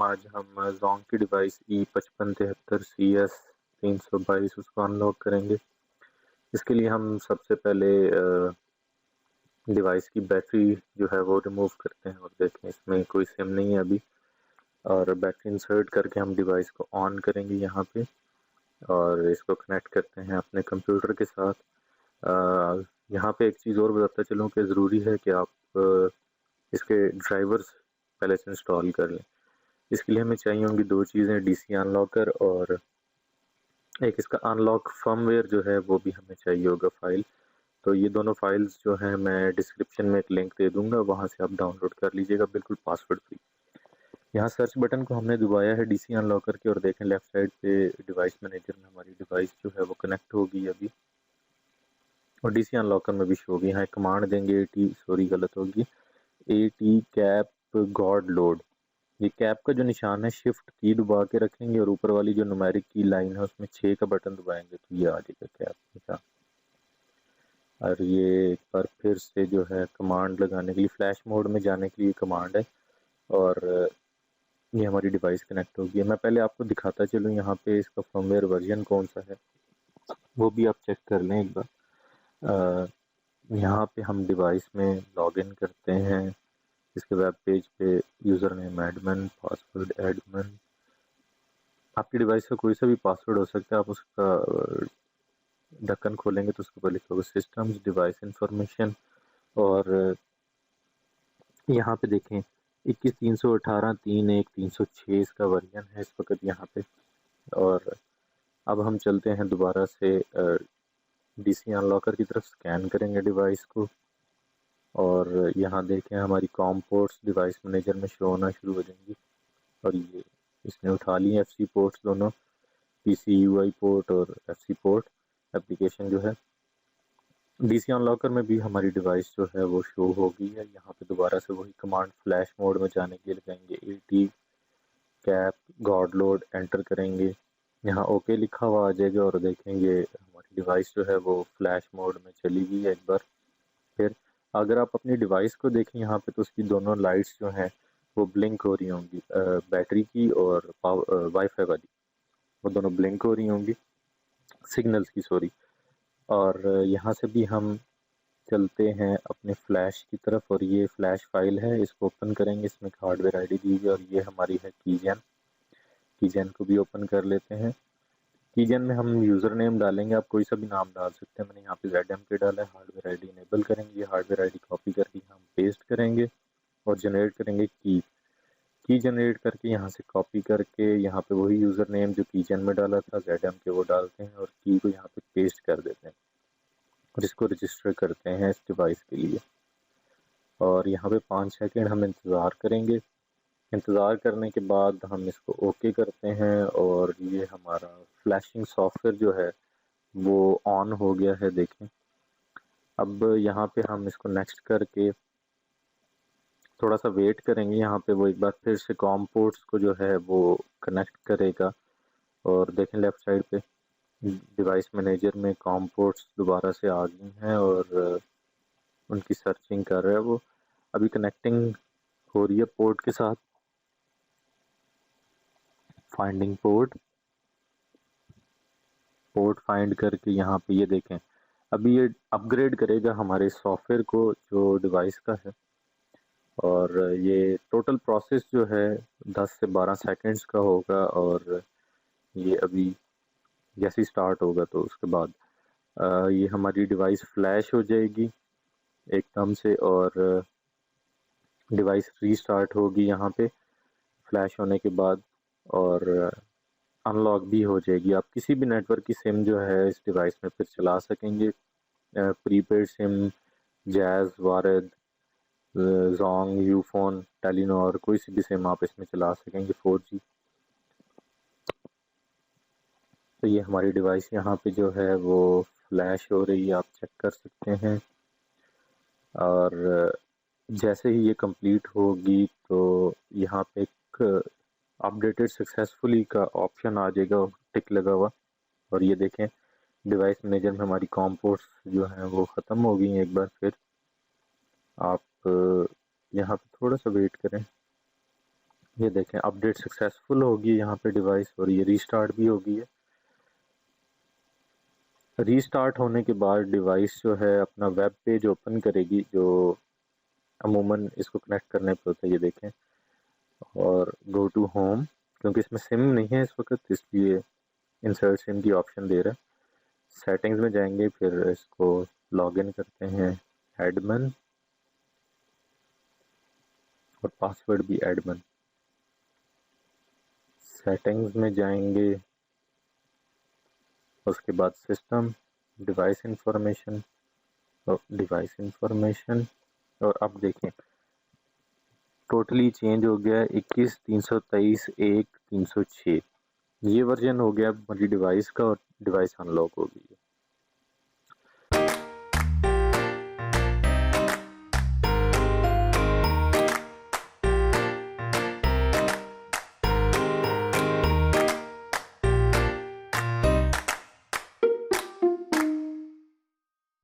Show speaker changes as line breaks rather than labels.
आज हम जोंग की डिवाइस E5573cs 322 उसको अनलॉक करेंगे। इसके लिए हम सबसे पहले डिवाइस की बैटरी जो है वो रिमूव करते हैं और देखें इसमें कोई सिम नहीं है अभी, और बैटरी इंसर्ट करके हम डिवाइस को ऑन करेंगे यहाँ पे और इसको कनेक्ट करते हैं अपने कंप्यूटर के साथ। यहाँ पे एक चीज़ और बताता चलूँ कि ज़रूरी है कि आप इसके ड्राइवर्स पहले से इंस्टॉल कर लें। इसके लिए हमें चाहिए होंगी दो चीज़ें, डीसी अनलॉकर और एक इसका अनलॉक फर्मवेयर जो है वो भी हमें चाहिए होगा फाइल। तो ये दोनों फाइल्स जो हैं मैं डिस्क्रिप्शन में एक लिंक दे दूंगा, वहाँ से आप डाउनलोड कर लीजिएगा बिल्कुल पासवर्ड फ्री। यहाँ सर्च बटन को हमने दबाया है डीसी अनलॉकर के और देखें लेफ्ट साइड पे डिवाइस मैनेजर में हमारी डिवाइस जो है वो कनेक्ट होगी अभी, और डीसी अनलॉकर में भी शो होगी। यहाँ एक कमांड देंगे गलत होगी, AT कैप गॉड लोड। ये कैप का जो निशान है शिफ्ट की दबा के रखेंगे और ऊपर वाली जो न्यूमेरिक की लाइन है उसमें 6 का बटन दबाएंगे तो ये आ जाएगा कैप निशान। और ये एक बार फिर से जो है कमांड लगाने के लिए फ्लैश मोड में जाने के लिए कमांड है और ये हमारी डिवाइस कनेक्ट होगी। मैं पहले आपको दिखाता चलूँ यहाँ पे इसका फर्मवेयर वर्जन कौन सा है वो भी आप चेक कर लें एक बार। यहाँ पे हम डिवाइस में लॉगिन करते हैं, इसके वेब पेज पे user name admin, password admin. आपकी डिवाइस का कोई सा भी पासवर्ड हो सकता है। आप उसका ढक्कन खोलेंगे तो उसके ऊपर लिखा होगा सिस्टम्स डिवाइस इंफॉर्मेशन, और यहाँ पे देखें 21.318.3.1.306 इसका वर्जन है इस वक्त यहाँ पे। और अब हम चलते हैं दोबारा से डीसी अनलॉकर की तरफ, स्कैन करेंगे डिवाइस को और यहाँ देखें हमारी कॉम पोर्ट्स डिवाइस मैनेजर में शो होना शुरू हो जाएंगी और ये इसने उठा ली FC पोर्ट्स दोनों, PCUI पोर्ट और FC पोर्ट एप्लीकेशन जो है। डीसी अनलॉकर में भी हमारी डिवाइस जो है वो शो हो गई है। यहाँ पे दोबारा से वही कमांड फ्लैश मोड में जाने के लिए लगाएंगे AT cap God load, enter करेंगे, यहाँ ओके लिखा हुआ आ जाएगा और देखेंगे हमारी डिवाइस जो है वो फ्लैश मोड में चली गई है एक बार फिर। अगर आप अपनी डिवाइस को देखें यहाँ पे तो उसकी दोनों लाइट्स जो हैं वो ब्लिंक हो रही होंगी, बैटरी की और वाईफाई वाली, वो दोनों ब्लिंक हो रही होंगी, सिग्नल्स की सॉरी। और यहाँ से भी हम चलते हैं अपने फ्लैश की तरफ और ये फ्लैश फाइल है, इसको ओपन करेंगे। इसमें हार्डवेयर आईडी दी हुई है और ये हमारी है कीजन को भी ओपन कर लेते हैं। कीजन में हम यूज़र नेम डालेंगे, आप कोई सा भी नाम डाल सकते हैं, मैंने यहाँ पे ZMK डाला है। हार्डवेयर आईडी इनेबल करेंगे, हार्डवेयर आईडी कॉपी करके हम पेस्ट करेंगे और जनरेट करेंगे की जनरेट करके यहाँ से कॉपी करके यहाँ पे वही यूज़र नेम जो कीजन में डाला था ZMK वो डालते हैं और की को यहाँ पे पेस्ट कर देते हैं और इसको रजिस्टर करते हैं इस डिवाइस के लिए। और यहाँ पे 5 सेकेंड हम इंतज़ार करेंगे। इंतज़ार करने के बाद हम इसको ओके करते हैं और ये हमारा फ्लैशिंग सॉफ्टवेयर जो है वो ऑन हो गया है देखें। अब यहाँ पे हम इसको नेक्स्ट करके थोड़ा सा वेट करेंगे। यहाँ पे वो एक बार फिर से कॉम पोर्ट्स को जो है वो कनेक्ट करेगा और देखें लेफ़्ट साइड पे डिवाइस मैनेजर में कॉम पोर्ट्स दोबारा से आ गई हैं और उनकी सर्चिंग कर रहा है वो। अभी कनेक्टिंग हो रही है पोर्ट के साथ, फाइंडिंग पोर्ट फाइंड करके यहाँ पे ये देखें अभी ये अपग्रेड करेगा हमारे सॉफ्टवेयर को जो डिवाइस का है। और ये टोटल प्रोसेस जो है 10 से 12 सेकंड्स का होगा और ये अभी जैसे ही स्टार्ट होगा तो उसके बाद ये हमारी डिवाइस फ्लैश हो जाएगी एकदम से और डिवाइस रीस्टार्ट होगी यहाँ पे फ्लैश होने के बाद और अनलॉक भी हो जाएगी। आप किसी भी नेटवर्क की सिम जो है इस डिवाइस में फिर चला सकेंगे, prepaid SIM, Jazz, Warid, Zong, Ufone, Telenor, कोई सी भी सिम आप इसमें चला सकेंगे 4G। तो ये हमारी डिवाइस यहाँ पे जो है वो फ्लैश हो रही है, आप चेक कर सकते हैं। और जैसे ही ये कंप्लीट होगी तो यहाँ पे एक अपडेटेड सक्सेसफुली का ऑप्शन आ जाएगा, टिक लगा हुआ, और ये देखें डिवाइस मैनेजर में हमारी कॉम पोर्ट्स जो हैं वो ख़त्म हो गई हैं एक बार फिर। आप यहाँ पे थोड़ा सा वेट करें, ये देखें अपडेट सक्सेसफुल होगी यहाँ पे डिवाइस, और ये रीस्टार्ट भी होगी है। रीस्टार्ट होने के बाद डिवाइस जो है अपना वेब पेज ओपन करेगी, जो अमूमन इसको कनेक्ट करने पे होता है, ये देखें। और गो टू होम, क्योंकि इसमें सिम नहीं है इस वक्त, इसलिए इंसर्ट सिम की ऑप्शन दे रहा है। सेटिंग्स में जाएंगे, फिर इसको लॉग इन करते हैं एडमिन, और पासवर्ड भी एडमिन। सेटिंग्स में जाएंगे, उसके बाद सिस्टम, डिवाइस इंफॉर्मेशन, और डिवाइस इंफॉर्मेशन। और अब देखें टोटली चेंज हो गया 21.323.1.306। ये वर्जन हो गया हमारी डिवाइस का, और डिवाइस अनलॉक हो गई है।